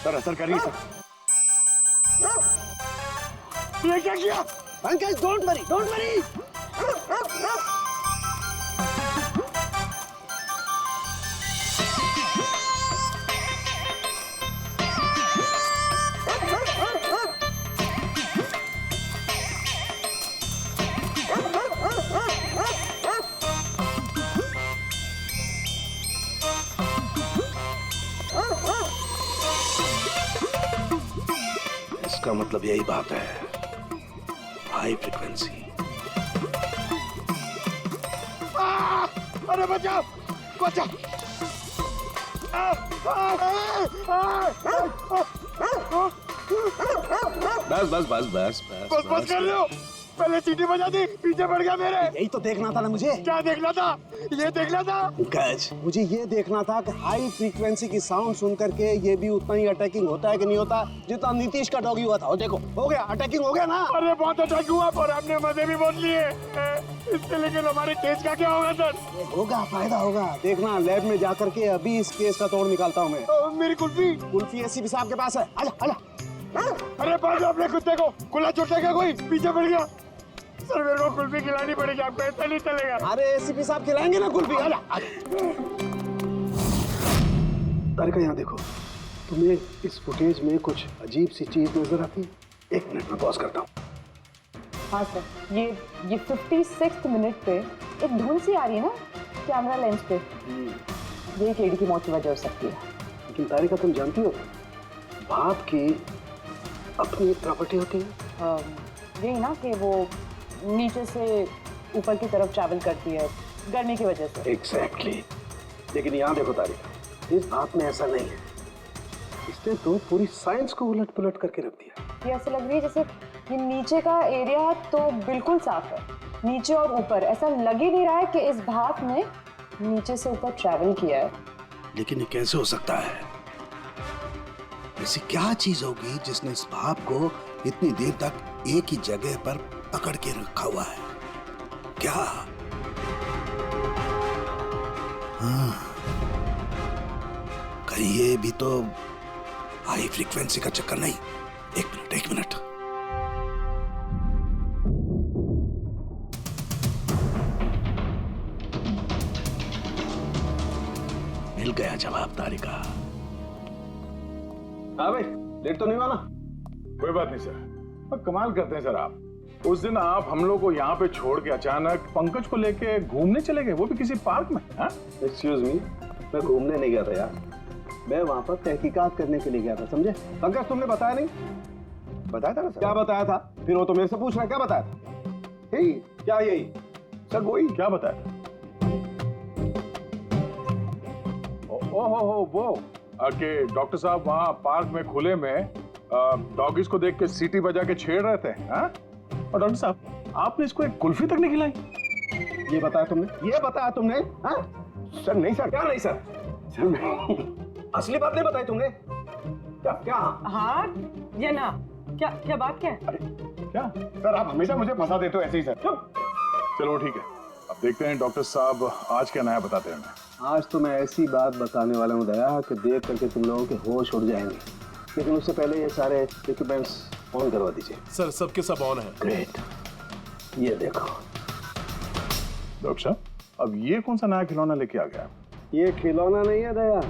Sir असर करिए sir. ये क्या किया? Pankaj don't worry, don't worry. इसका मतलब यही बात है, हाई फ्रीक्वेंसी। अरे बचाओ बचाओ। बस बस बस बस बस बस कर रहे हो। पहले सीटी बजा दी, पीछे पड़ गया मेरे। यही तो देखना था ना मुझे। क्या देखना था? ये देखना था पंकज, मुझे ये देखना था कि हाई फ्रीक्वेंसी की साउंड सुन करके ये भी उतना ही अटैकिंग होता है कि नहीं होता जितना नीतीश का डॉगी हुआ था। और देखो हो गया, अटैकिंग हो गया ना। अरे बहुत अटैक हुआ पर हमने मजे भी बहुत लिए इससे। लेकिन हमारे केस का क्या होगा सर? होगा, फायदा होगा। देखना लैब में जा करके अभी इस केस का तोड़ निकालता हूँ मैं। मेरी कुल्फी। कुल्फी एसीपी साहब के पास है, आजा आजा। अरे बाजू अपने कुत्ते को। खुला छोटा क्या कोई पीछे पड़ गया। सर मेरे को कुल्फी खिलानी पड़ेगी, आपको ऐसा नहीं चलेगा। अरे एसीपी साहब खिलाएंगे ना कुल्फी, आजा आजा। तारिका यहाँ देखो, तुम्हें इस फुटेज में कुछ अजीब सी चीज नजर आती है? 1 मिनट में पॉज करता हूँ। हाँ सर, ये 56 मिनट पे एक धुन सी आ रही है ना कैमरा लेंस पे। ये एक लेडी की मौत की वजह हो सकती है। लेकिन तारिका तुम जानती हो भाप की अपनी एक प्रॉपर्टी होती है। यही ना कि वो नीचे से ऊपर की तरफ ट्रैवल करती है गर्मी की वजह से। एग्जैक्टली। लेकिन यहाँ देखो तारिका, इस भाप में ऐसा नहीं है। इसने तो पूरी साइंस को उलट पुलट करके रख दिया। ये ऐसे लग रही है जैसे ये नीचे का एरिया तो बिल्कुल साफ है, नीचे और ऊपर ऐसा लग ही नहीं रहा है कि इस भाप ने नीचे से ऊपर ट्रैवल किया है। लेकिन ये कैसे हो सकता है? ऐसी क्या चीज होगी जिसने इस भाप को इतनी देर तक एक ही जगह पर पकड़ के रखा हुआ है? क्या? हाँ, कहीं ये भी तो हाई फ्रीक्वेंसी का चक्कर नहीं? एक मिनट। मिल गया जवाब तारिका। हाँ भाई, लेट तो नहीं हुआ ना? कोई बात नहीं सर। पर कमाल करते हैं सर आप। उस दिन आप हम लोग को यहाँ पे छोड़ के अचानक पंकज को लेके घूमने चले गए, वो भी किसी पार्क में। एक्सक्यूज मी, मैं घूमने नहीं गया था यार, मैं वहाँ पर तहकीकात करने के लिए गया था, समझे? पंकज तुमने बताया नहीं? बताया था ना सर। क्या बताया था? फिर वो तो मेरे से पूछ रहा है, क्या बताया था? यही क्या? यही सर वही। क्या बताया? ओहो वो कि डॉक्टर साहब वहाँ पार्क में खुले में डॉगीज को देख के सीटी बजा के छेड़ रहे थे। और डॉक्टर साहब आपने इसको एक कुल्फी तक नहीं खिलाई। ये बताया तुमने? ये बताया तुमने? हाँ सर। नहीं सर। क्या नहीं सर? सर मैं असली बात नहीं बताई तुमने। क्या? हाँ या ना? क्या बात क्या है? अरे क्या सर, आप हमेशा मुझे फंसा देते हो ऐसे ही सर। चलो ठीक है, अब देखते हैं डॉक्टर साहब आज क्या नया बताते हैं हमें। आज तो मैं ऐसी बात बताने वाला हूँ दया कि देख करके तुम लोगों के होश उड़ जाएंगे। लेकिन उससे पहले ये सारे इक्विपमेंट्स ऑन करवा दीजिए। सर सबके सब ऑन है। ग्रेट। ये देखो डॉक्टर साहब, अब ये कौन सा नया खिलौना लेके आ गया? ये खिलौना नहीं है दया,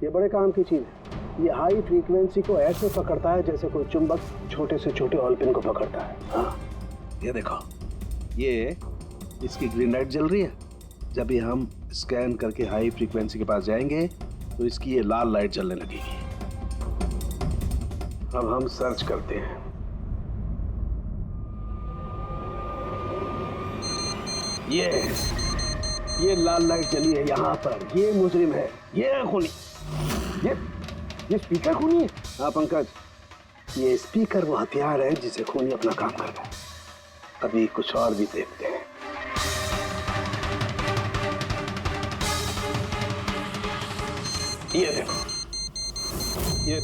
ये बड़े काम की चीज है। ये हाई फ्रीक्वेंसी को ऐसे पकड़ता है जैसे कोई चुंबक छोटे से छोटे ऑलपिन को पकड़ता है। हाँ ये देखो, ये इसकी ग्रीन लाइट जल रही है। जब भी हम स्कैन करके हाई फ्रीक्वेंसी के पास जाएंगे तो इसकी ये लाल लाइट जलने लगेगी। अब हम सर्च करते हैं। ये लाल लाइट जली है यहाँ पर। ये मुजरिम है, ये खूनी। ये स्पीकर खूनी है। हाँ पंकज, ये स्पीकर वो हथियार है जिसे खूनी अपना काम कर रहा है। अभी कुछ और भी देखते हैं। ये देखो, ये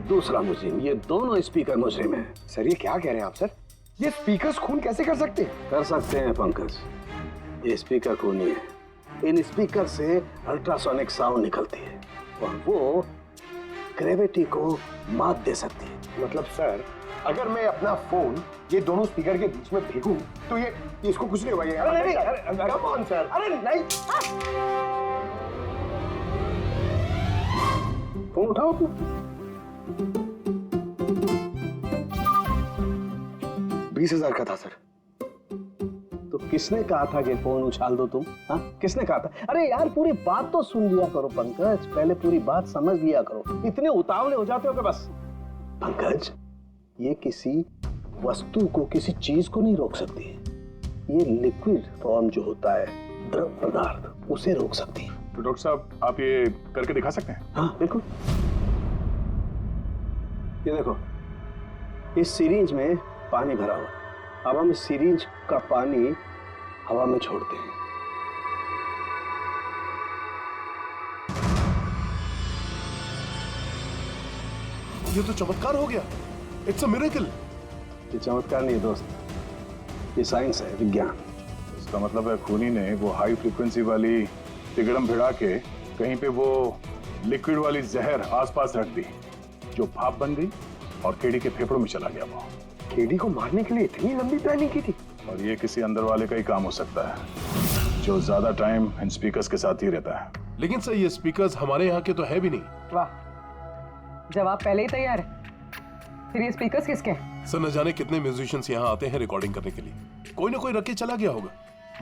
दूसरा मुजरिम। ये दोनों स्पीकर मुजरिम है। सर ये क्या कह रहे हैं आप सर? ये स्पीकर्स खून कैसे कर सकते हैं? कर सकते हैं पंकज, ये स्पीकर खूनी है। इन स्पीकर से अल्ट्रासोनिक साउंड निकलती है और वो ग्रेविटी को मात दे सकती है। मतलब सर, अगर मैं अपना फोन ये दोनों स्पीकर के बीच में फेंकूं तो ये इसको कुछ नहीं होगा। ये अरे नहीं, कम ऑन सर, अरे नहीं। फोन उठाओ तू। 20,000 का था सर। तो किसने कहा था कि फोन उछाल दो तुम? हाँ, किसने कहा था? अरे यार, पूरी बात तो सुन लिया करो पंकज, पहले पूरी बात समझ लिया करो। इतने उतावले हो जाते हो कि बस। पंकज, ये किसी वस्तु को, किसी चीज को नहीं रोक सकती है। ये लिक्विड फॉर्म जो होता है, द्रव पदार्थ, उसे रोक सकती है। तो डॉक्टर साहब, आप ये करके दिखा सकते हैं? हाँ बिल्कुल। ये देखो, इस सिरिंज में पानी भरा हुआ। अब हम इस सिरिंज का पानी हवा में छोड़ते हैं। ये तो चमत्कार हो गया। It's a miracle. ये चमत्कार नहीं दोस्त, ये साइंस है, विज्ञान। इसका मतलब है खूनी ने वो हाई फ्रीक्वेंसी वाली तिगड़म भिड़ा के कहीं पे वो लिक्विड वाली जहर आसपास रख दी, जो भाप बन गई और केडी के फेफड़ों में चला गया। वो केडी को मारने के लिए इतनी लंबी प्लानिंग की थी। और ये किसी अंदर वाले का ही काम हो सकता है, जो ज्यादा टाइम इन स्पीकर्स के साथ ही रहता है। लेकिन सर, ये स्पीकर्स हमारे यहाँ के तो है भी नहीं। वाह, जवाब पहले ही तैयार है। फिर ये स्पीकर्स किसके हैं? सर, न जाने कितने म्यूजिशियंस यहाँ आते हैं रिकॉर्डिंग करने के लिए। कोई ना कोई रख के चला गया होगा,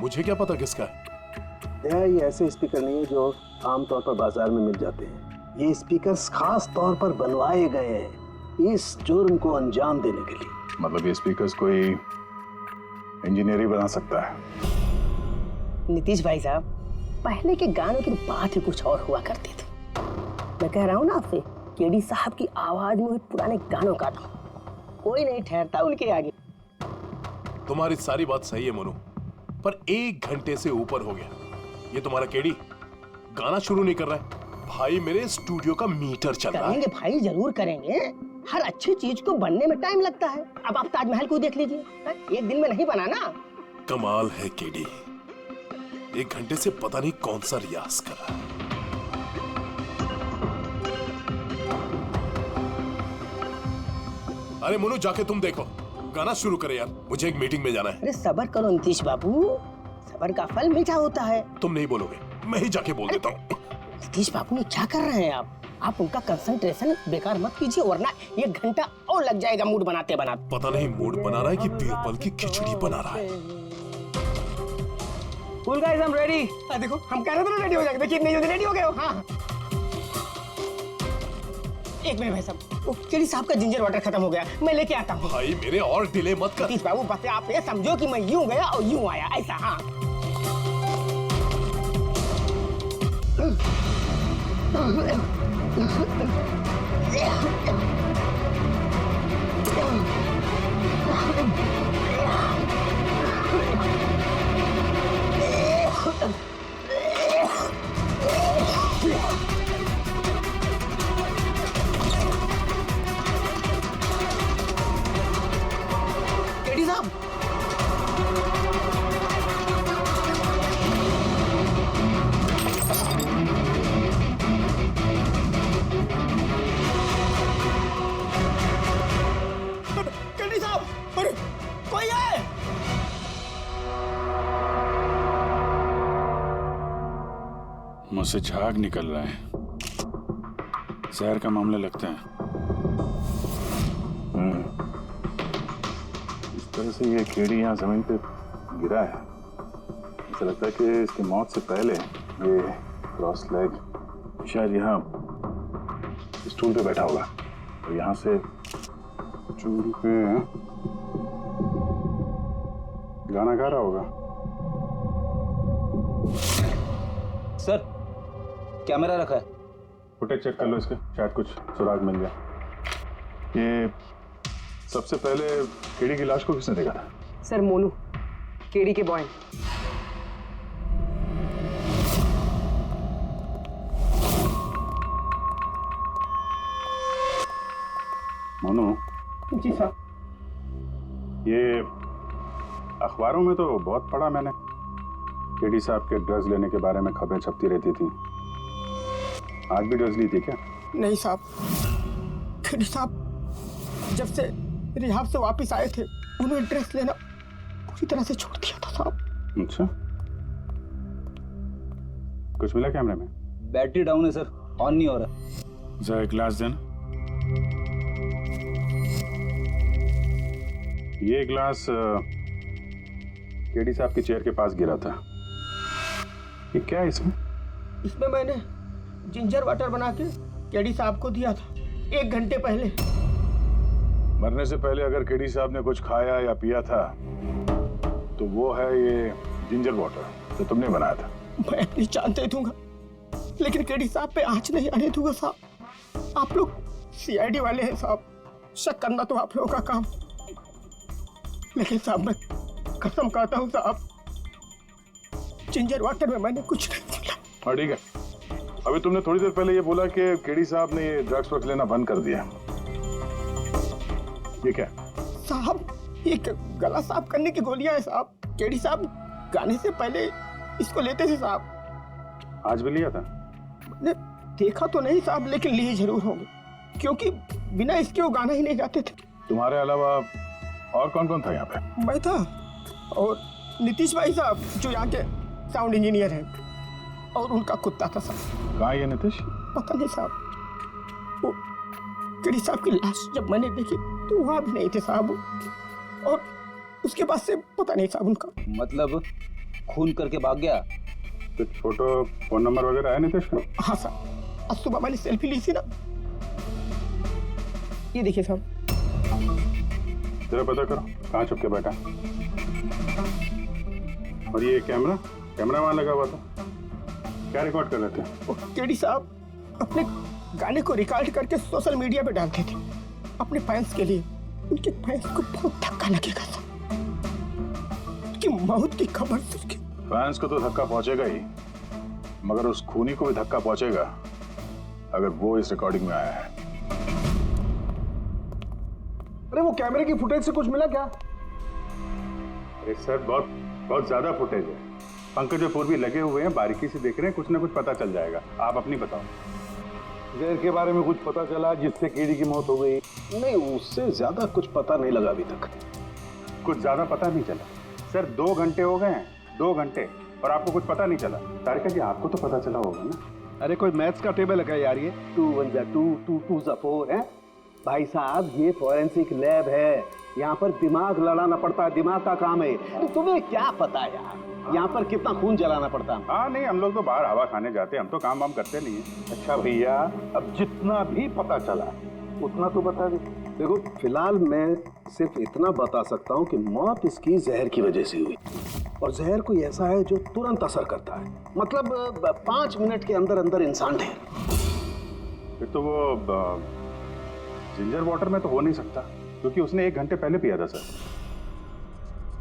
मुझे क्या पता किसका है। ये ऐसे स्पीकर नहीं है जो आमतौर पर बाजार में मिल जाते हैं। ये स्पीकर्स खास तौर पर बनवाए गए हैं इस जुर्म को अंजाम देने के लिए। मतलब ये स्पीकर्स कोई इंजीनियर ही बना सकता है। नीतीश भाई साहब, पहले के गानों की बात ही कुछ और हुआ करती थी। मैं कह रहा हूँ ना आपसे, केडी साहब की आवाज में पुराने गानों का था, कोई नहीं ठहरता उनके आगे। तुम्हारी सारी बात सही है मोनू, पर 1 घंटे से ऊपर हो गया, ये तुम्हारा केडी गाना शुरू नहीं कर रहा है। भाई, मेरे स्टूडियो का मीटर चल रहा है। करेंगे भाई, जरूर करेंगे। हर अच्छी चीज को बनने में टाइम लगता है। अब आप ताजमहल को देख लीजिए, एक दिन में नहीं बना ना। कमाल है केडी, 1 घंटे से पता नहीं कौन सा रियाज कर रहा है। अरे मोनू, जाके तुम देखो, गाना शुरू करे यार, मुझे एक मीटिंग में जाना है। अरे सबर करो नीतीश बाबू, सबर का फल मीठा होता है। तुम नहीं बोलोगे, मैं ही जाके बोल देता हूँ। नीतीश बाबू, ये क्या कर रहे हैं आप उनका कंसंट्रेशन बेकार मत कीजिए, वरना 1 घंटा और लग जाएगा मूड बनाते बनाते। पता नहीं मूड बना रहा है कि बीरबल की खिचड़ी बना रहा है। Cool guys, I'm ready. देखो, हम कह रहे थे रेडी हो जाएंगे, देखिए इतनी जल्दी रेडी हो गए हो। हाँ, एक मिनट भाई साहब, वो केडी साहब का जिंजर वाटर खत्म हो गया, मैं लेके आता हूँ। भाई मेरे और डिले मत कर। नीतीश बाबू, बस आप ये समझो कि मैं यूं गया और यूं आया, ऐसा। हाँ, केडी साहब, केडी साहब, अरे कोई है? मुझसे झाग निकल रहा है, जहर का मामला लगता है। इस तरह से ये केडी यहाँ जमीन पे गिरा है, ऐसा लगता है कि इसकी मौत से पहले ये क्रॉस लेग शायद यहाँ स्टूल पे बैठा होगा और यहाँ से स्टूल पे गाना गा रहा होगा। सर, कैमरा रखा है, फुटेज चेक कर लो इसके, शायद कुछ सुराग मिल जाए। ये सबसे पहले केडी की लाश को किसने देखा था? सर, मोनू, केडी के बॉय। मोनू, जी साहब। ये अखबारों में तो बहुत पढ़ा मैंने, केडी साहब के ड्रग्स लेने के बारे में खबरें छपती रहती थी। आज भी ड्रग्स ली थी क्या? नहीं साहब, केडी साहब जब से रिहाब से वापस आए थे उन्होंने ड्रग्स लेना पूरी तरह से छोड़ दिया था साहब। अच्छा, कुछ मिला कैमरे में? बैटरी डाउन है सर, ऑन नहीं हो रहा। जरा एक ग्लास देना। ये ग्लास केडी साहब की चेयर के पास गिरा था। ये क्या है इसमें? इसमें मैंने जिंजर वाटर बना के केडी साहब को दिया था 1 घंटे पहले। मरने से पहले अगर केडी साहब ने कुछ खाया या पिया था तो वो है ये जिंजर वाटर जो तुमने बनाया था। मैं अपनी जान दे दूंगा लेकिन केडी साहब पे आंच नहीं आने दूंगा साहब। आप लोग सीआईडी वाले हैं साहब, शक करना तो आप लोगों का काम, लेकिन साहब मैं कसम खाता हूँ साहब, जिंजर वाटर में मैंने कुछ नहीं मिला। हाँ ठीक है, अभी तुमने थोड़ी देर पहले ये बोला कि केडी साहब ने ये ड्रग्स वग्स लेना बंद कर दिया। ये क्या? साहब ये गला साफ करने की गोलियां हैं साहब। केडी साहब गाने से पहले इसको लेते थे साहब। आज भी लिया था? मैंने देखा तो नहीं साहब, लेकिन लिए जरूर होंगे क्योंकि बिना इसके वो गाना ही नहीं गाते थे। तुम्हारे अलावा और कौन कौन था यहाँ पे? मैं था और नीतीश भाई साहब जो यहाँ के साउंड इंजीनियर हैं, और उनका कुत्ता था साहब। कहाँ ये नीतीश? पता नहीं साहब, वो केडी साहब की लाश जब मैंने देखी तो वहाँ भी नहीं थे साहब, और उसके बाद से पता नहीं साहब उनका। मतलब खून करके भाग गया? कुछ फोटो फोन नंबर वगैरह है नीतीश का? हाँ साहब, आज सुबह मैंने सेल्फी ली थी ना, ये देखिए साहब। जरा पता करो कहाँ छुप के बैठा। और ये कैमरा वहाँ लगा हुआ था, क्या रिकॉर्ड कर रहे थे? केडी साहब अपने गाने को रिकॉर्ड करके सोशल मीडिया पे डालते थे अपने फैंस के लिए। उनके फैंस को बहुत धक्का लगेगा साहब, उनकी मौत की खबर सुन के। फैंस को तो धक्का पहुंचेगा ही, मगर उस खूनी को भी धक्का पहुंचेगा अगर वो इस रिकॉर्डिंग में आया है। अरे वो कैमरे की फुटेज से कुछ मिला क्या? अरे सर बहुत ज्यादा फुटेज है। पंकज और पूर्वी लगे हुए हैं, बारीकी से देख रहे हैं, कुछ ना कुछ पता चल जाएगा। आप अपनी बताओ। जहर के बारे में कुछ पता चला जिससे केडी की मौत हो गई? नहीं, उससे ज्यादा कुछ पता नहीं लगा अभी तक। कुछ ज्यादा पता नहीं चला सर, 2 घंटे हो गए हैं, 2 घंटे, और आपको कुछ पता नहीं चला। तारिका जी आपको तो पता चला होगा ना? अरे कोई मैथ्स का टेबल है यार, ये 2 1 जा 2 2 2 जा 4 है भाई साहब। ये फॉरेंसिक लैब है, यहाँ पर दिमाग लड़ाना पड़ता है, दिमाग का काम है। अरे तुम्हें क्या पता यार यहाँ पर कितना खून जलाना पड़ता है? हाँ नहीं, हम लोग तो बाहर हवा खाने जाते हैं, हम तो काम वाम करते नहीं है। अच्छा भैया, अब जितना भी पता चला उतना तो बता दे। देखो फिलहाल मैं सिर्फ इतना बता सकता हूँ कि मौत इसकी जहर की वजह से हुई, और जहर कोई ऐसा है जो तुरंत असर करता है, मतलब 5 मिनट के अंदर अंदर इंसान ढेर। फिर तो वो जिंजर वाटर में तो हो नहीं सकता, क्योंकि उसने 1 घंटे पहले पिया था सर।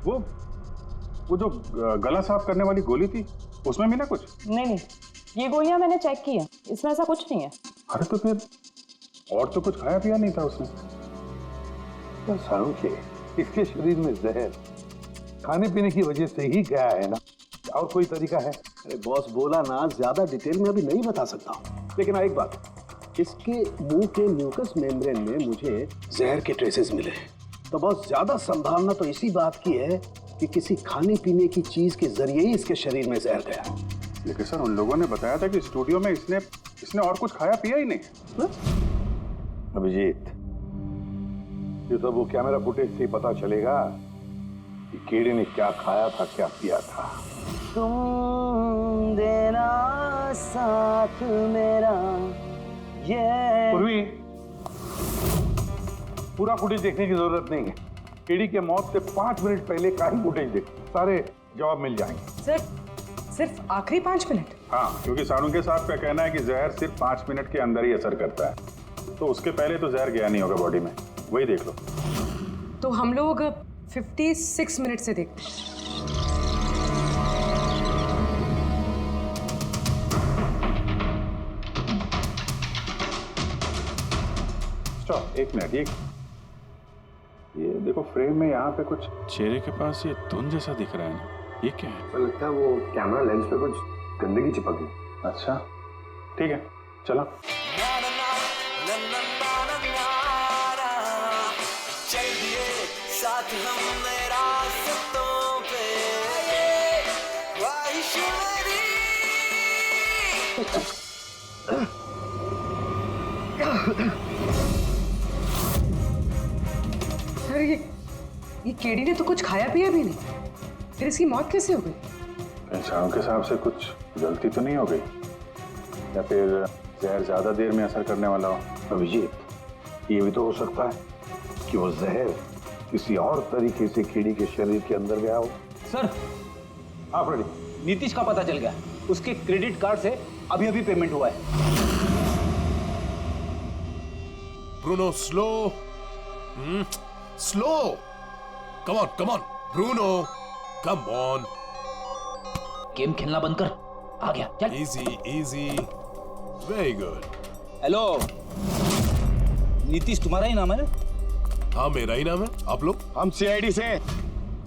वो जो गला साफ करने वाली गोली थी उसमें भी ना कुछ? नहीं, ये गोलियां मैंने चेक की है, इसमें ऐसा कुछ नहीं है। अरे तो फिर और तो कुछ खाया पिया नहीं था उसने? सारू के इसके शरीर में जहर खाने पीने की वजह से ही गया है ना, और कोई तरीका है? अरे बॉस बोला ना, ज्यादा डिटेल में अभी नहीं बता सकता हूँ, लेकिन एक बात, इसके मुंह के म्यूकस मेम्ब्रेन में मुझे जहर के ट्रेसेस मिले हैं, तो बहुत ज्यादा संभावना तो इसी बात की है कि किसी खाने पीने की चीज के जरिए ही इसके शरीर में जहर गया। लेकिन सर उन लोगों ने बताया था कि स्टूडियो में इसने और कुछ खाया पिया ही नहीं। अभिजीत, ये सब वो कैमरा फुटेज से पता चलेगा कि केडी ने क्या खाया था, क्या पिया था। तुम देना साथ मेरा, ये पूर्वी, पूरा फुटेज देखने की जरूरत नहीं है। केडी के मौत से 5 मिनट पहले का ही फुटेज देखो, सारे जवाब मिल जाएंगे। सर सिर्फ आखिरी 5 मिनट? हाँ, क्योंकि सारुंगे साहब का कहना है कि जहर सिर्फ 5 मिनट के अंदर ही असर करता है, तो उसके पहले तो जहर गया नहीं होगा बॉडी में, वही देख लो। तो हम लोग 56 मिनट से देखते हैं। Stop, 1 minute. ये देखो फ्रेम में यहाँ पे कुछ चेहरे के पास ये धुंध जैसा दिख रहा है ना, ये क्या है? तो लगता है वो कैमरा लेंस पे कुछ गंदगी चिपक गई। अच्छा ठीक है, चलो। सर ये केडी ने तो कुछ खाया पिया भी नहीं, फिर इसकी मौत कैसे हो गई? पहचान के हिसाब से कुछ गलती तो नहीं हो गई, या फिर जहर ज्यादा देर में असर करने वाला हो। अभिजीत, ये भी तो हो सकता है कि वो जहर किसी और तरीके से कीड़ी के शरीर के अंदर गया हो। सर, हाँ फ्रेडी, नीतीश का पता चल गया। उसके क्रेडिट कार्ड से अभी अभी पेमेंट हुआ है। Bruno slow, slow, come on Bruno, come on. Game खेलना बंद कर, आ गया, चल। Easy, very good. Hello, Nitish तुम्हारा ही नाम है ना? हाँ मेरा ही नाम है। आप लोग? हम सीआईडी से।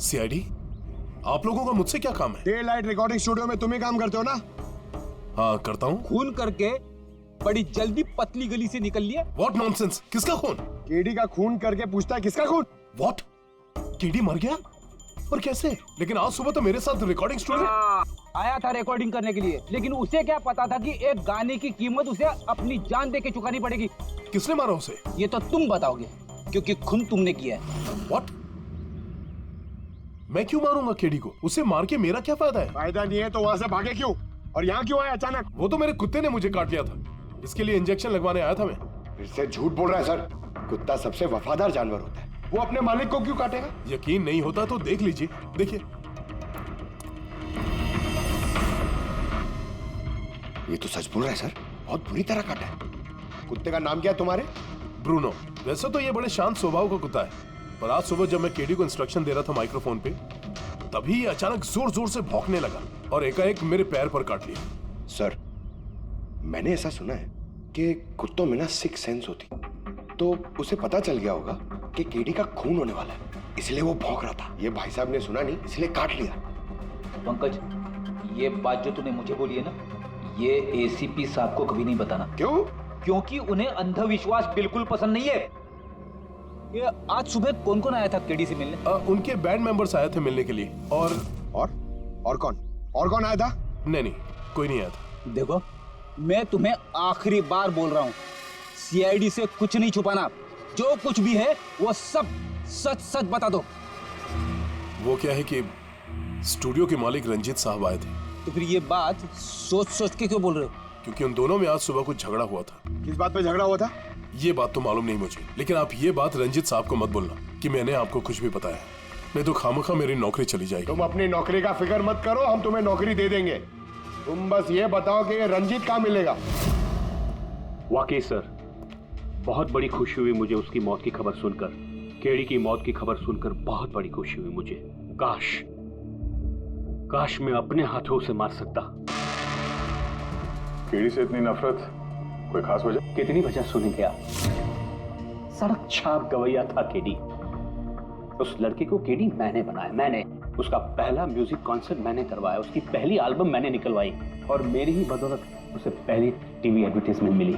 सीआईडी? आप लोगों का मुझसे क्या काम है? डे लाइट रिकॉर्डिंग स्टूडियो में तुम ही काम करते हो ना? हाँ करता हूँ। खून करके बड़ी जल्दी पतली गली से निकल लिया। What nonsense? किसका खून? केडी का खून करके पूछता है किसका खून? What? केडी मर गया? और कैसे? लेकिन आज सुबह तो मेरे साथ रिकॉर्डिंग स्टूडियो आया था रिकॉर्डिंग करने के लिए, लेकिन उसे क्या पता था कि एक गाने की कीमत उसे अपनी जान दे के चुकानी पड़ेगी। किसने मारा उसे? ये तो तुम बताओगे, क्योंकि खून तुमने किया है। What? मैं क्यों मारूंगा केडी को? उसे मार के मेरा क्या फायदा है? फायदा नहीं है तो वहाँ से भागे क्यों? और यहाँ क्यों आया अचानक? वो तो मेरे कुत्ते ने मुझे काट लिया था, इसके लिए इंजेक्शन लगवाने आया था मैं। फिर से झूठ बोल रहा है सर। कुत्ता सबसे वफादार जानवर होता है, वो अपने मालिक को क्यों काटेगा? यकीन नहीं होता तो देख लीजिए, देखिए। ये तो सच बोल रहा है सर, बहुत बुरी तरह काटा है। कुत्ते का नाम क्या है तुम्हारे? ब्रूनो। वैसे तो ये बड़े शांत स्वभाव का कुत्ता है, पर आज सुबह जब मैं केडी को इंस्ट्रक्शन दे रहा था माइक्रोफोन पे, तभी ये अचानक जोर जोर से भौंकने लगा और एकाएक मेरे पैर पर काट लिया। सर, मैंने ऐसा सुना है कि कुत्तों में ना सिक्स सेंस होती, तो उसे पता चल गया होगा कि केडी का खून होने वाला है, इसलिए वो भौंक रहा था। ये भाई साहब ने सुना नहीं, इसलिए काट लिया। पंकज, ये बात जो तूने मुझे बोली है ना, ये एसीपी साहब को कभी नहीं बताना। क्यों? क्योंकि उन्हें अंधविश्वास बिल्कुल पसंद नहीं है। ये आज सुबह कौन कौन आया था केडी से मिलने? उनके बैंड मेंबर्स आए थे मिलने के लिए। और कौन आया था? नहीं, कोई नहीं आया था। देखो, मैं तुम्हें आखिरी बार बोल रहा हूँ, सीआईडी से कुछ नहीं छुपाना। जो कुछ भी है वो सब सच सच बता दो। वो क्या है कि स्टूडियो के मालिक रंजीत साहब आए थे। तो फिर ये बात सोच सोच के क्यों बोल रहे हो? क्योंकि उन दोनों में आज सुबह कुछ झगड़ा हुआ था। किस बात पे झगड़ा हुआ था? ये बात तो मालूम नहीं मुझे, लेकिन आप ये बात रंजीत साहब को मत बोलना कि मैंने आपको कुछ भी बताया, नहीं तो खामखा मेरी नौकरी चली जाएगी। तुम अपनी नौकरी का फिक्र मत करो, हम तुम्हें नौकरी दे देंगे। तुम बस ये बताओ कि ये रंजीत कहाँ मिलेगा। वाकई सर, बहुत बड़ी खुशी हुई मुझे उसकी मौत की खबर सुनकर। केडी की मौत की खबर सुनकर बहुत बड़ी खुशी हुई मुझे। काश मैं अपने हाथों से मार सकता। केडी से इतनी नफरत, कोई खास वजह? कितनी वजह सुनेंगे आप? सड़क छाप गवैया था केडी। उस लड़के को केडी मैंने बनाया, मैंने उसका पहला म्यूजिक कॉन्सर्ट मैंने करवाया, उसकी पहली एल्बम मैंने निकलवाई, और मेरी ही बदौलत उसे पहली टीवी एडवर्टाइजमेंट मिली।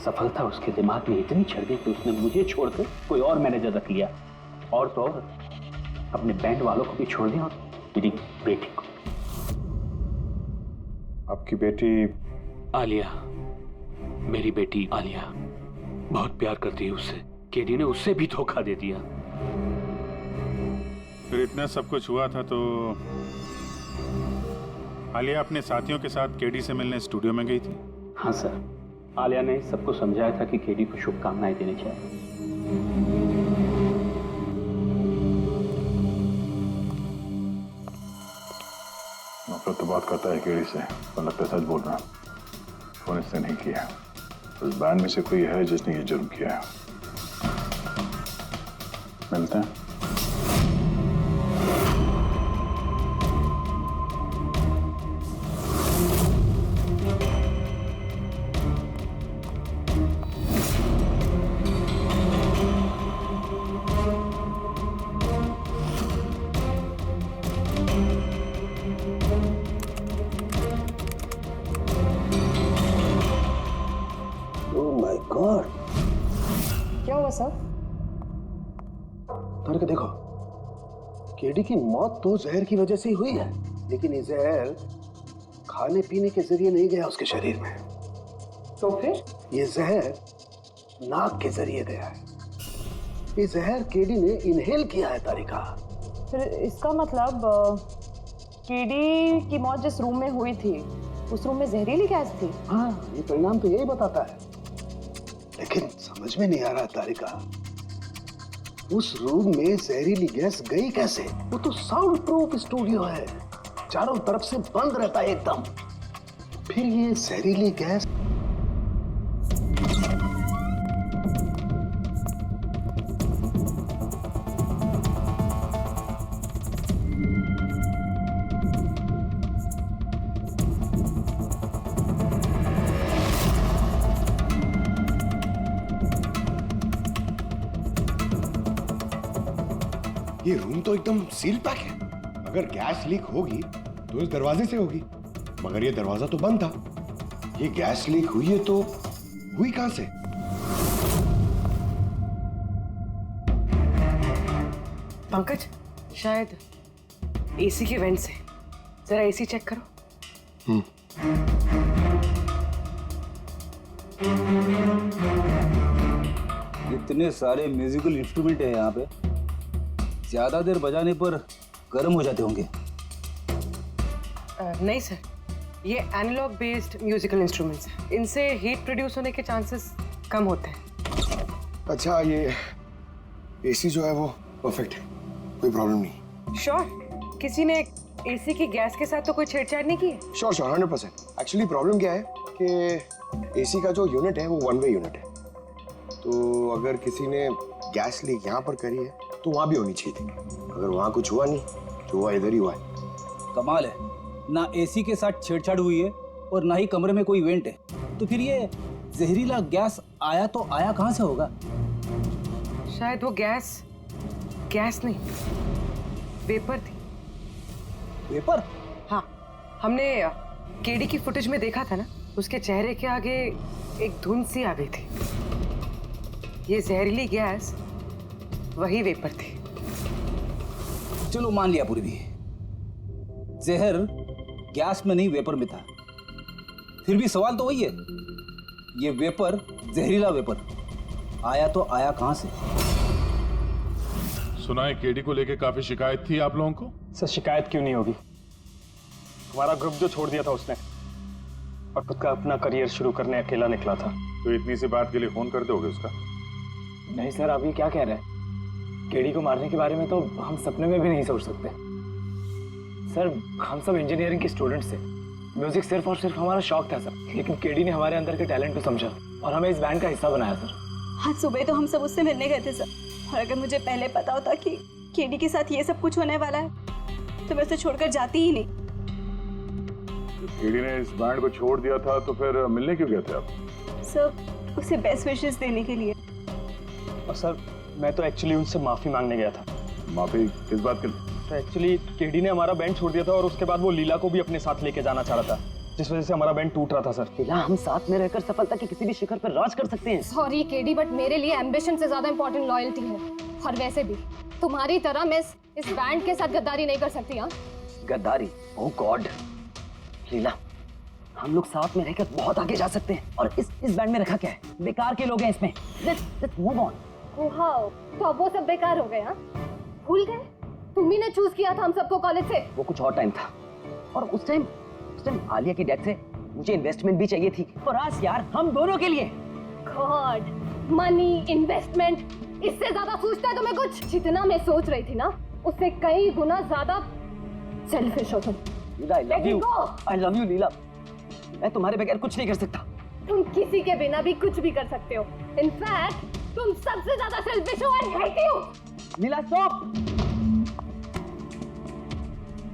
सफलता उसके दिमाग में इतनी चढ़ गई कि उसने मुझे छोड़कर कोई और मैनेजर रख लिया, और तो और अपने बैंड वालों को भी छोड़ दिया, और मेरी बेटी को। आपकी बेटी आलिया, मेरी बेटी आलिया बहुत प्यार करती है उससे। केडी ने उससे भी धोखा दे दिया। फिर इतना सब कुछ हुआ था तो आलिया अपने साथियों के साथ केडी से मिलने स्टूडियो में गई थी? हाँ सर, आलिया ने सबको समझाया था कि केडी को शुभकामनाएं देनी चाहिए। नफरत तो बात करता है केडी से, पर लगता है सच बोल रहा। फोन इससे नहीं किया, उस बैंड में से कोई है जिसने ये जुर्म किया है। मिलते हैं। सर? तारिका देखो, केडी की मौत तो जहर की वजह से ही हुई है, लेकिन ये जहर खाने पीने के जरिए नहीं गया उसके शरीर में। तो फिर? ये जहर नाक के जरिए गया है। ये जहर केडी ने इनहेल किया है तारिका। फिर इसका मतलब केडी की मौत जिस रूम में हुई थी उस रूम में जहरीली गैस थी। हाँ, ये परिणाम तो यही बताता है, लेकिन समझ में नहीं आ रहा तारिका, उस रूम में जहरीली गैस गई कैसे? वो तो साउंड प्रूफ स्टूडियो है, चारों तरफ से बंद रहता है एकदम। फिर ये जहरीली गैस ये रूम तो एकदम सील पैक है। अगर गैस लीक होगी तो इस दरवाजे से होगी, मगर ये दरवाजा तो बंद था। ये गैस लीक हुई है तो हुई कहां से? पंकज, शायद एसी के वेंट से। जरा एसी चेक करो। इतने सारे म्यूजिकल इंस्ट्रूमेंट है यहाँ पे, ज्यादा देर बजाने पर गर्म हो जाते होंगे। नहीं सर, ये एनालॉग बेस्ड म्यूजिकल इंस्ट्रूमेंट्स हैं। इनसे हीट प्रोड्यूस होने के चांसेस कम होते हैं। अच्छा, ये एसी जो है वो परफेक्ट है, कोई प्रॉब्लम नहीं। श्योर? किसी ने एसी की गैस के साथ तो कोई छेड़छाड़ नहीं की है? श्योर 100%। एक्चुअली प्रॉब्लम क्या है कि एसी का जो यूनिट है वो वन वे यूनिट है, तो अगर किसी ने गैस लीक यहाँ पर करी है तो वहाँ भी होनी चाहिए थी। अगर वहाँ कुछ हुआ नहीं तो हुआ इधर ही हुआ है। कमाल है, ना एसी के साथ छेड़छाड़ हुई है और ना ही कमरे में कोई वेंट है, तो फिर ये जहरीला गैस आया तो आया कहाँ से होगा? शायद वो गैस नहीं, वेपर थी। वेपर? हाँ, हमने केडी की फुटेज में देखा था ना, उसके चेहरे के आगे एक धुंध सी आ गई थी। ये जहरीली गैस वही वेपर थी। चलो मान लिया पूर्वी, जहर गैस में नहीं वेपर में था। फिर भी सवाल तो वही है, ये वेपर, जहरीला वेपर आया तो आया कहां से? सुना है केडी को लेके काफी शिकायत थी आप लोगों को? सर शिकायत क्यों नहीं होगी, हमारा ग्रुप जो छोड़ दिया था उसने, और खुद का अपना करियर शुरू करने अकेला निकला था। तो इतनी सी बात के लिए फोन कर दोगे उसका? नहीं सर, आप ये क्या कह रहे हैं? केडी को मारने के बारे में तो हम सपने में भी नहीं सोच सकते। सर हम सब इंजीनियरिंग के स्टूडेंट्स थे, म्यूजिक सिर्फ और सिर्फ हमारा शौक था सर, लेकिन केडी ने हमारे अंदर के टैलेंट को समझा और हमें इस बैंड का हिस्सा बनाया सर। आज सुबह तो हम सब उससे मिलने गए थे सर, और अगर मुझे पहले पता होता कि केडी के साथ ये सब कुछ होने वाला है तो मैं उसे छोड़कर जाती ही नहीं। केडी ने इस बैंड को छोड़ दिया था तो फिर मिलने क्यों गए थे आप? सर उसे बेस्ट विशेस देने के लिए। और सर मैं तो एक्चुअली उनसे माफी मांगने गया था। माफी किस बात के? तो एक्चुअली केडी ने हमारा बैंड छोड़ दिया था और उसके बाद वो लीला को भी अपने साथ लेके जाना चाह रहा था, जिस वजह से हमारा बैंड टूट रहा था सर। लीला, हम साथ में रहकर सफलता के किसी भी शिखर पर राज कर सकते हैं। सॉरी केडी, बट मेरे लिए एम्बिशन से ज्यादा इंपॉर्टेंट लॉयल्टी है। और वैसे भी तुम्हारी तरह मैं इस बैंड के साथ गद्दारी नहीं कर सकती। हाँ, गद्दारी? ओह गॉड लीला, हम लोग साथ में रहकर बहुत आगे जा सकते हैं। और इस बैंड में रखा क्या है? बेकार के लोग हैं इसमें। Let's move on. वाओ, तो अब वो सब बेकार हो गए? हाँ, भूल गए? तुम्ही ने चूज किया था हम सबको कॉलेज से। वो कुछ और टाइम था, और उस टाइम आलिया की डेथ से मुझे इन्वेस्टमेंट भी चाहिए थी, और आज यार हम दोनों के लिए। गॉड, मनी, इन्वेस्टमेंट, इससे ज्यादा सोचता है तुम्हें कुछ? जितना मैं सोच रही थी ना, उससे कई गुना ज्यादा सेल्फिश हो तुम। लीला, I love you लीला, मैं तुम्हारे बगैर कुछ नहीं कर सकता। तुम किसी के बिना भी कुछ भी कर सकते हो। इनफैक्ट तुम सबसे ज्यादा सेल्फिश हो। I hate you। Leela stop.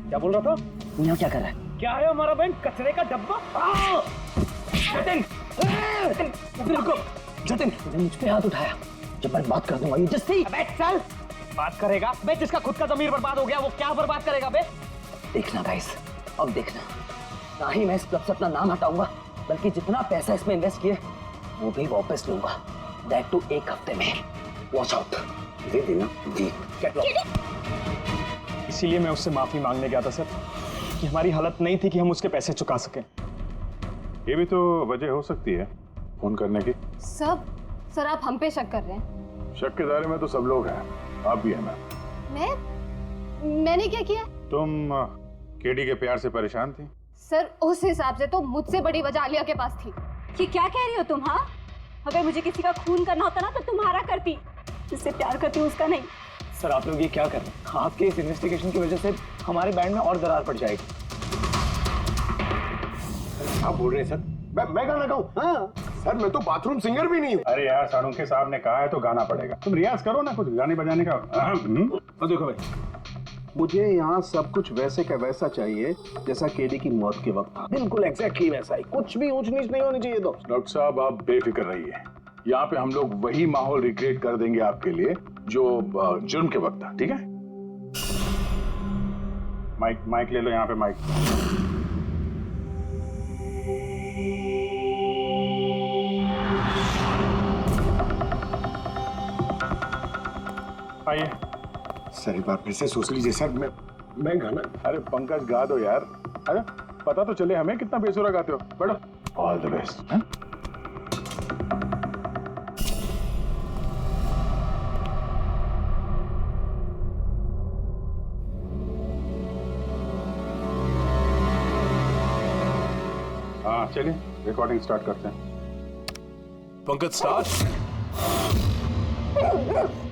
क्या बोल रहा था? तू यहाँ क्या कर रहा है? क्या है हमारा बैंड? कचरे का डब्बा? जतिन, रुको। जतिन, तूने मुझ पे हाथ उठाया, जब मैं बात कर दूंगा ये जस्सी। अबे चल, बात करेगा बे? जिसका खुद का ज़मीर बर्बाद हो गया वो क्या बर्बाद करेगा बे? देखना गाइस, अब देखना, ना ही मैं इस क्लब से अपना नाम हटाऊंगा, बल्कि जितना पैसा इसमें इन्वेस्ट किए वो भी वापस लूंगा। दैट टू 1 हफ्ते में। Watch out. दे देना, दी। Get lost. इसीलिए मैं उससे माफी मांगने गया था सर, कि हमारी हालत नहीं थी कि हम उसके पैसे चुका सकें। ये भी तो वजह हो सकती है फोन करने की। सर आप हम पे शक कर रहे हैं? शक के दायरे में तो सब लोग हैं, आप भी है ना। मैंने क्या किया? तुम केडी के प्यार से परेशान थी? सर उस हिसाब से तो मुझसे बड़ी वजह आलिया के पास थी। ये क्या कह रही हो तुम? हाँ, अगर मुझे किसी का खून करना होता ना तो तुम्हारा करती, जिससे प्यार करती हूँ उसका नहीं। सर आप लोग ये क्या कर रहे हैं? आपके इस इन्वेस्टिगेशन की वजह से हमारे बैंड में और दरार पड़ जाएगी। आप बोल रहे हैं सर? मैं गाना गाऊं? हाँ सर, मैं तो बाथरूम सिंगर भी नहीं हूँ। अरे यार, सारुंखे साहब ने कहा है तो गाना पड़ेगा। तुम रियाज करो ना कुछ गाने बजाने का। तो देखो भाई, मुझे यहाँ सब कुछ वैसे का वैसा चाहिए जैसा केडी की मौत के वक्त था। बिल्कुल एग्जैक्टली वैसा ही, कुछ भी ऊंच नीच नहीं होनी चाहिए। दोस्त डॉक्टर साहब, आप बेफिक्र रहिए। यहाँ पे हम लोग वही माहौल रिक्रिएट कर देंगे आपके लिए जो जुर्म के वक्त था। ठीक है? माइक ले लो, यहाँ पे माइक। आइए सर, एक बार फिर से सोच लीजिए सर। मैं गाना। अरे पंकज, गा दो यार। अरे पता तो चले हमें कितना बेसुरा गाते हो। बैठो। All the best. हाँ चलिए, रिकॉर्डिंग स्टार्ट करते हैं। Pankaj start.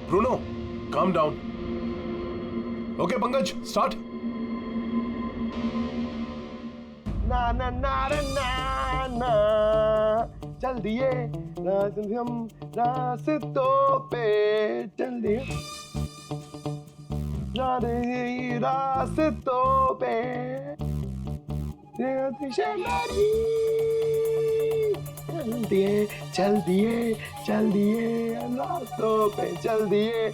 Bruno calm down. Okay Pankaj start. ना ना ना ना ना, चल दिए हम रास्तों पे, चल दिए रास्तों पे, चल दिए रास्तों पे, चल दिए।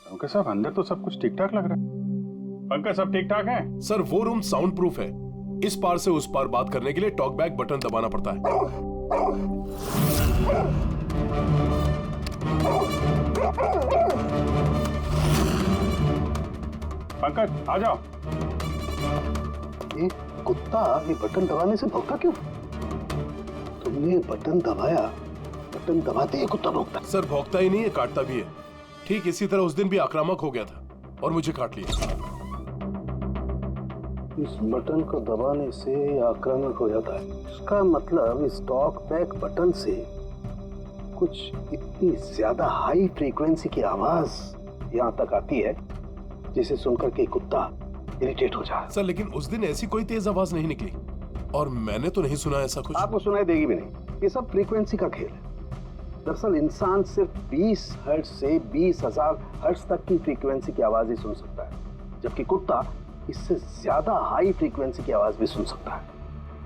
पंकज साहब, अंदर तो सब कुछ ठीक ठाक लग रहा है। पंकज, सब ठीक ठाक है? सर वो रूम साउंड प्रूफ है। इस पार से उस पार बात करने के लिए टॉक बैक बटन दबाना पड़ता है। पंकज आ जाओ। ये कुत्ता ये बटन दबाने से भौंकता क्यों? तुमने बटन दबाया, बटन दबाते ही कुत्ता भौंकता। सर भौंकता ही नहीं है, काटता भी है। ठीक इसी तरह उस दिन भी आक्रामक हो गया था और मुझे काट लिया। इस बटन को दबाने से आक्रामक हो जाता है। इसका मतलब इस टॉक बैक बटन से कुछ इतनी ज्यादा हाई फ्रीक्वेंसी की आवाज यहाँ तक आती है जिसे सुनकर के कुत्ता इरिटेट हो जाए। सर लेकिन उस दिन ऐसी कोई तेज आवाज नहीं निकली और मैंने तो नहीं सुना ऐसा कुछ। आपको सुनाई देगी भी नहीं। ये सब फ्रीक्वेंसी का खेल है। दरअसल इंसान सिर्फ 20 हर्ट्ज से 20,000 हर्ट्ज तक की फ्रीक्वेंसी की आवाज ही सुन सकता है, जबकि कुत्ता इससे ज्यादा हाई फ्रीक्वेंसी की आवाज भी सुन सकता है।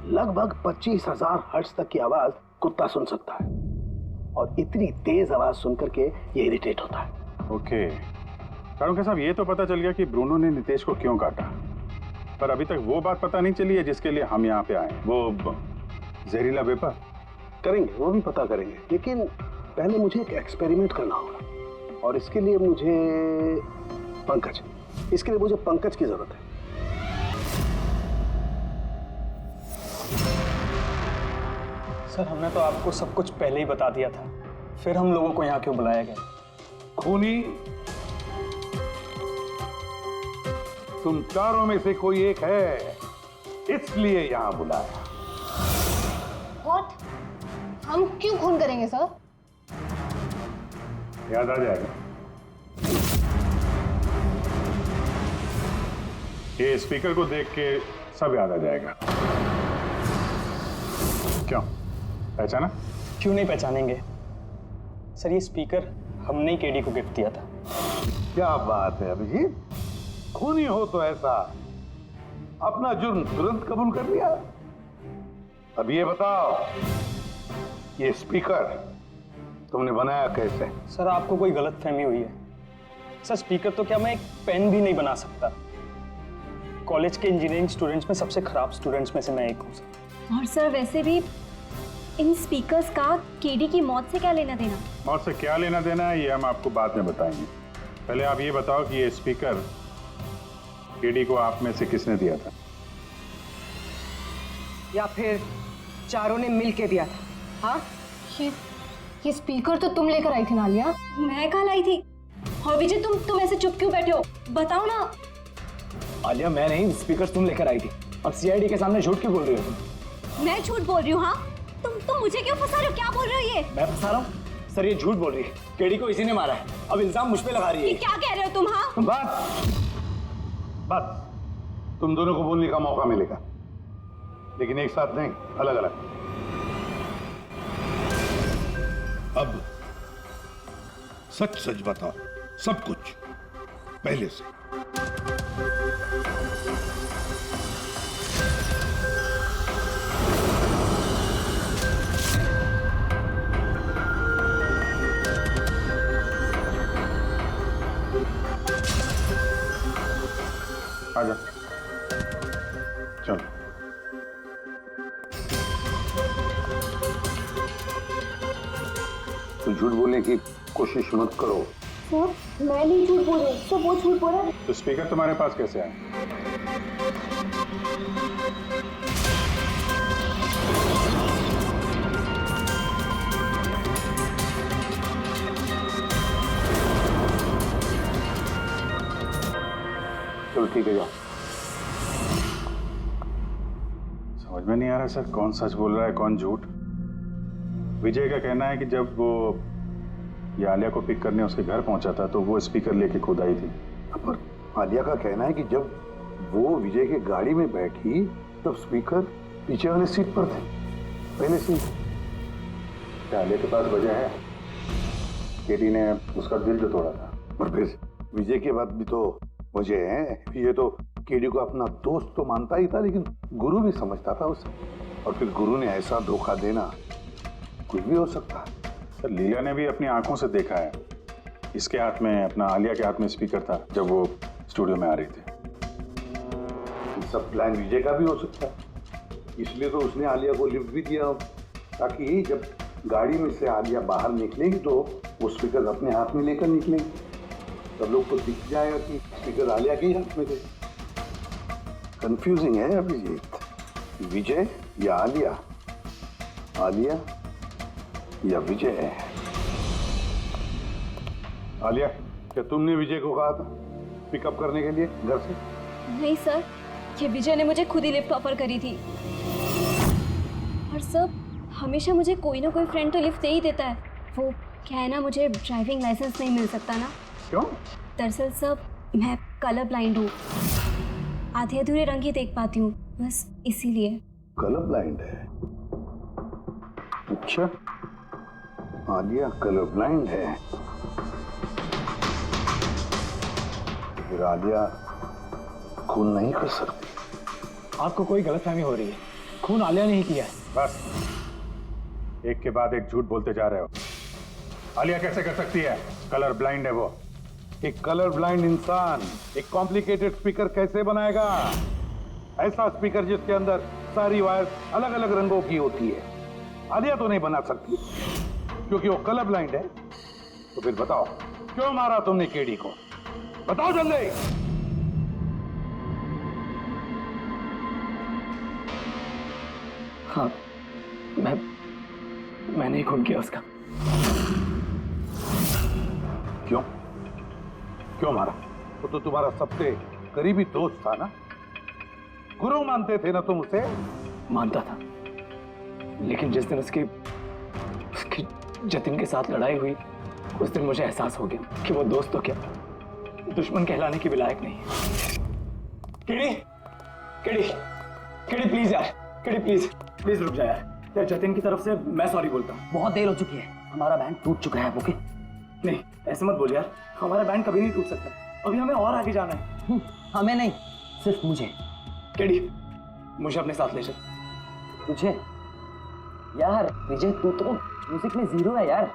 लगभग 25,000 हर्ट्ज तक की आवाज कुत्ता सुन सकता है और इतनी तेज आवाज सुनकर के ये इरिटेट होता है। ओके सारुंखे साहब, ये तो पता चल गया कि ब्रूनो ने नितेश को क्यों काटा, पर अभी तक वो बात पता नहीं चली है जिसके लिए हम यहाँ पे आए। वो जहरीला वेपर करेंगे, वो भी पता करेंगे, लेकिन पहले मुझे एक एक्सपेरिमेंट करना होगा और इसके लिए मुझे पंकज की जरूरत है। सर हमने तो आपको सब कुछ पहले ही बता दिया था, फिर हम लोगों को यहाँ क्यों बुलाया गया? खूनी, तुम चारों में से कोई एक है, इसलिए यहाँ बुलाया। What? हम क्यों खून करेंगे सर? याद आ जाएगा। ये स्पीकर को देख के सब याद आ जाएगा। क्यों, पहचाना? क्यों नहीं पहचानेंगे सर, ये स्पीकर हमने ही केडी को गिफ्ट दिया था। क्या बात है अभिजीत, खूनी हो तो ऐसा अपना जुर्म तुरंत कबूल कर लिया। अब ये बताओ, ये स्पीकर तुमने बनाया कैसे? सर आपको कोई गलतफहमी हुई है। सर स्पीकर तो क्या मैं एक पेन भी नहीं बना सकता। कॉलेज के इंजीनियरिंग स्टूडेंट्स में सबसे खराब स्टूडेंट्स में से मैं एक हूँ। और सर वैसे भी इन स्पीकर्स का केडी की मौत से क्या लेना देना? मौत से क्या लेना देना है ये हम आपको बाद में बताएंगे। पहले आप ये बताओ कि ये स्पीकर केडी को आप में से किसने दिया था? या फिर चारों ने मिल के दिया था? हाँ, ये स्पीकर तो तुम लेकर आई थी ना आलिया? मैं कहाँ लाई थी? और विजय तुम ऐसे चुप क्यों बैठे हो? बताओ ना। आलिया मैं नहीं, स्पीकर तुम लेकर आई थी। अब सीआईडी के सामने झूठ क्यों बोल रही हो तुम? मैं झूठ बोल रही हूँ? हाँ, तुम मुझे क्यों फंसा रहे हो? क्या बोल रहे हो ये? मैं फंसा रहा हूँ? सर ये झूठ बोल रही है, केडी को इसी ने मारा है। अब इल्जाम मुझ पे लगा रही है। ये क्या कह रहे हो तुम? हाँ, बस तुम दोनों को बोलने का मौका मिलेगा, लेकिन एक साथ नहीं, अलग अलग। अब सच सच बताओ, सब कुछ पहले से। आजा, चलो। तो झूठ बोलने की कोशिश मत करो। सर मैं नहीं झूठ बोल रही हूँ, सब वो झूठ बोल रहा है। तो स्पीकर तुम्हारे पास कैसे आया? चलो ठीक है, जाओ। समझ में नहीं आ रहा सर, कौन सच बोल रहा है कौन झूठ। विजय का कहना है कि जब वो ये आलिया को पिक करने उसके घर पहुंचा था तो वो स्पीकर लेके खुद आई थी। पर आलिया का कहना है कि जब वो विजय की गाड़ी में बैठी तब स्पीकर पीछे वाले सीट पर थे, पहले से। क्या आलिया के पास वजह है? केडी ने उसका दिल जो तोड़ा था। पर फिर विजय के बाद भी तो वजह है। ये तो केडी को अपना दोस्त तो मानता ही था, लेकिन गुरु भी समझता था उसे। और फिर गुरु ने ऐसा धोखा देना, कुछ भी हो सकता है। सर लीला ने भी अपनी आंखों से देखा है, इसके हाथ में, अपना आलिया के हाथ में स्पीकर था जब वो स्टूडियो में आ रही थी। सब प्लान विजय का भी हो सकता है, इसलिए तो उसने आलिया को लिफ्ट भी दिया, ताकि जब गाड़ी में से आलिया बाहर निकलेगी तो वो स्पीकर अपने हाथ में लेकर निकलेगी। सब लोग को दिख जाएगा कि स्पीकर आलिया के ही हाथ में थे। कंफ्यूजिंग है अभिजीत, विजय या आलिया, आलिया या विजय है। आलिया, क्या तुमने विजय को कहा था पिकअप करने के लिए घर से? नहीं सर, ये विजय ने मुझे खुद ही लिफ्ट ऑफर करी थी। और सर हमेशा मुझे कोई ना कोई फ्रेंड तो लिफ्ट दे ही देता है। वो क्या है ना, मुझे ड्राइविंग लाइसेंस नहीं मिल सकता ना। क्यों? दरअसल सर मैं कलर ब्लाइंड हूँ, आधे अधूरे रंग ही देख पाती हूँ, बस इसीलिए। कलर ब्लाइंड है? अच्छा, आलिया कलर ब्लाइंड है। फिर आलिया खून नहीं कर सकती। आपको कोई गलतफहमी हो रही है, खून आलिया ने ही किया है। बस एक के बाद एक झूठ बोलते जा रहे हो। आलिया कैसे कर सकती है? कलर ब्लाइंड है वो। एक कलर ब्लाइंड इंसान एक कॉम्प्लिकेटेड स्पीकर कैसे बनाएगा? ऐसा स्पीकर जिसके अंदर सारी वायर अलग अलग रंगों की होती है, आलिया तो नहीं बना सकती क्योंकि वो कलर ब्लाइंड है। तो फिर बताओ, क्यों मारा तुमने केडी को? बताओ जल्दी। हाँ, मैंने ही खून किया उसका। क्यों? क्यों मारा? वो तो तुम्हारा सबसे करीबी दोस्त था ना, गुरु मानते थे ना तुम उसे? मानता था, लेकिन जिस दिन उसकी जतिन के साथ लड़ाई हुई उस दिन मुझे एहसास हो गया कि वो दोस्त तो क्या, दुश्मन कहलाने की भी लायक नहीं है। केडी, केडी, केडी प्लीज यार, केडी प्लीज रुक जा यार। जतिन की तरफ से मैं सॉरी बोलता हूँ। बहुत देर हो चुकी है, हमारा बैंड टूट चुका है। ओके नहीं ऐसे मत बोल यार, हमारा बैंड कभी नहीं टूट सकता। अभी हमें और आगे जाना है। हमें नहीं, सिर्फ मुझे। केडी मुझे अपने साथ ले चल। तुझे? यार विजय तू तो म्यूजिक में जीरो है यार,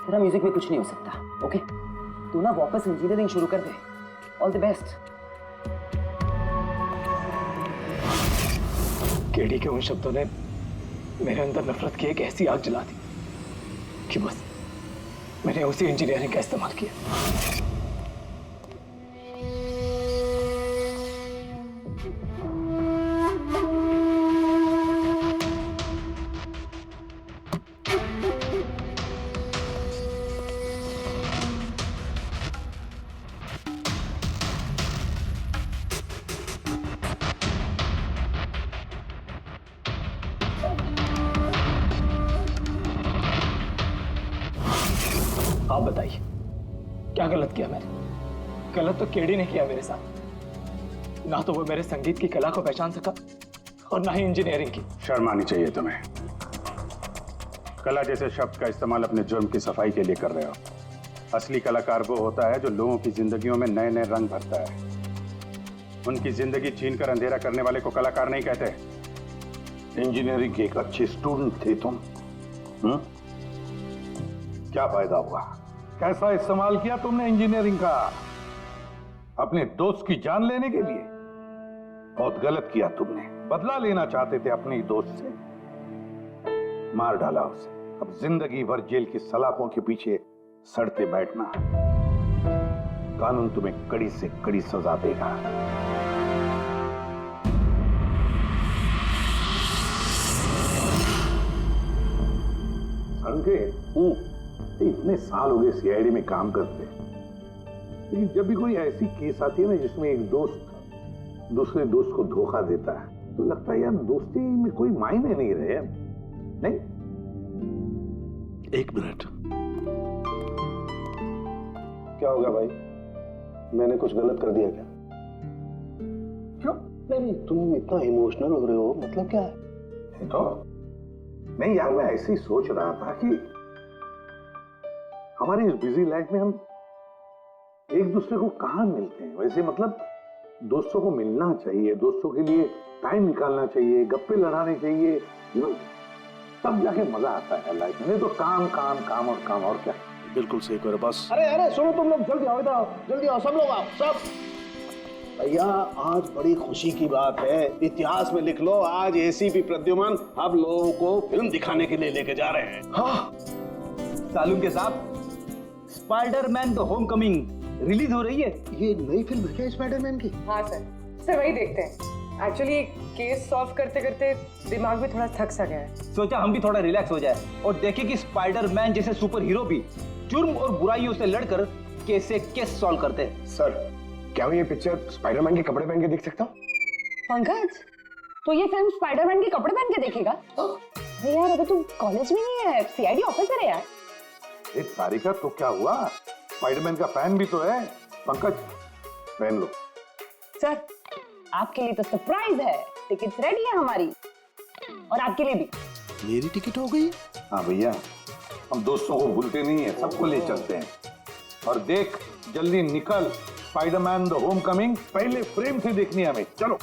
तेरा म्यूजिक में कुछ नहीं हो सकता। ओके तू ना वापस इंजीनियरिंग शुरू कर दे। All the best. केडी के उन शब्दों ने मेरे अंदर नफरत की एक ऐसी आग जला दी कि बस मैंने उसी इंजीनियरिंग का इस्तेमाल किया। आप बताइए क्या गलत किया मैंने? गलत तो केडी ने किया मेरे साथ। ना तो वो मेरे संगीत की कला को पहचान सका और ना ही इंजीनियरिंग की। शर्म आनी चाहिए तुम्हें। कला जैसे शब्द का इस्तेमाल अपने जुर्म की सफाई के लिए कर रहे हो। असली कलाकार वो होता है जो लोगों की जिंदगियों में नए नए रंग भरता है। उनकी जिंदगी छीन कर अंधेरा करने वाले को कलाकार नहीं कहते। इंजीनियरिंग के एक अच्छे स्टूडेंट थे तुम। क्या फायदा हुआ? कैसा इस्तेमाल किया तुमने इंजीनियरिंग का? अपने दोस्त की जान लेने के लिए? बहुत गलत किया तुमने। बदला लेना चाहते थे अपने ही दोस्त से, मार डाला उसे। अब जिंदगी भर जेल की सलाखों के पीछे सड़ते बैठना। कानून तुम्हें कड़ी से कड़ी सजा देगा। संकेत, इतने साल हो गए सीआईडी में काम करते, लेकिन जब भी कोई ऐसी केस आती है ना जिसमें एक दोस्त दूसरे दोस्त को धोखा देता है, तो लगता है यार दोस्ती में कोई मायने नहीं रहे। नहीं? एक मिनट, क्या होगा भाई? मैंने कुछ गलत कर दिया क्या? क्यों? नहीं, तुम इतना इमोशनल हो रहे हो, मतलब क्या है? तो नहीं यार, मैं ऐसे ही सोच रहा था कि हमारी इस बिजी लाइफ में हम एक दूसरे को कहां मिलते हैं। वैसे मतलब दोस्तों को मिलना चाहिए, दोस्तों के लिए टाइम निकालना चाहिए, गप्पे लड़ाने चाहिए, तब जाके मजा आता है लाइफ में। नहीं तो काम काम काम और काम, और क्या। बिल्कुल सही करो बस। अरे अरे सुनो तुम लोग, जल्दी आओ, इधर आओ, जल्दी आओ, सब लोग आओ, सब। भैया आज बड़ी खुशी की बात है, इतिहास में लिख लो, आज एसीपी प्रद्युमन आप लोगों को फिल्म दिखाने के लिए लेके जा रहे हैं। हाँ सालूम के साथ स्पाइडरमैन द होमकमिंग रिलीज हो रही है। ये नई फिल्म है क्या स्पाइडरमैन की? हाँ सर वही देखते हैं। एक्चुअली केस सॉल्व करते करते दिमाग भी थोड़ा थक सा गया है। सोचा हम भी थोड़ा रिलैक्स हो जाए और देखें कि स्पाइडरमैन जैसे सुपर हीरो भी जुर्म और बुराइयों से लड़कर कैसे केस सॉल्व करते हैं। सर क्या मैं ये पिक्चर स्पाइडरमैन के कपड़े पहन के देख सकता हूँ? पंकज, तो ये फिल्म स्पाइडरमैन के कपड़े पहन के देखेगा? अरे यार अभी तुम कॉलेज में ही है, सीआईडी ऑफिसर है यार। तारिका तो क्या हुआ, स्पाइडरमैन का फैन भी तो है। पंकज पहन लो। सर आपके लिए तो सरप्राइज है, टिकट्स रेडी है हमारी, और आपके लिए भी। मेरी टिकट हो गई? हाँ भैया, हम दोस्तों को भूलते नहीं है, सबको ले चलते हैं। और देख जल्दी निकल, स्पाइडरमैन द होमकमिंग पहले फ्रेम से देखनी है हमें। चलो।